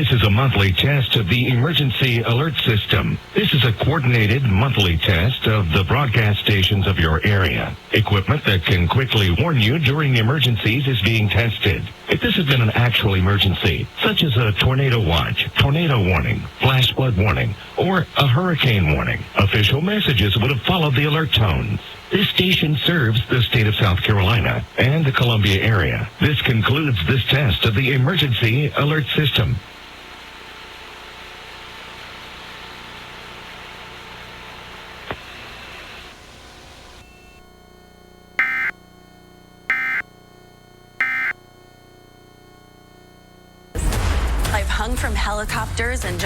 This is a monthly test of the emergency alert system. This is a coordinated monthly test of the broadcast stations of your area. Equipment that can quickly warn you during emergencies is being tested. If this had been an actual emergency, such as a tornado watch, tornado warning, flash flood warning, or a hurricane warning, official messages would have followed the alert tones. This station serves the state of South Carolina and the Columbia area. This concludes this test of the emergency alert system. I've hung from helicopters and jumped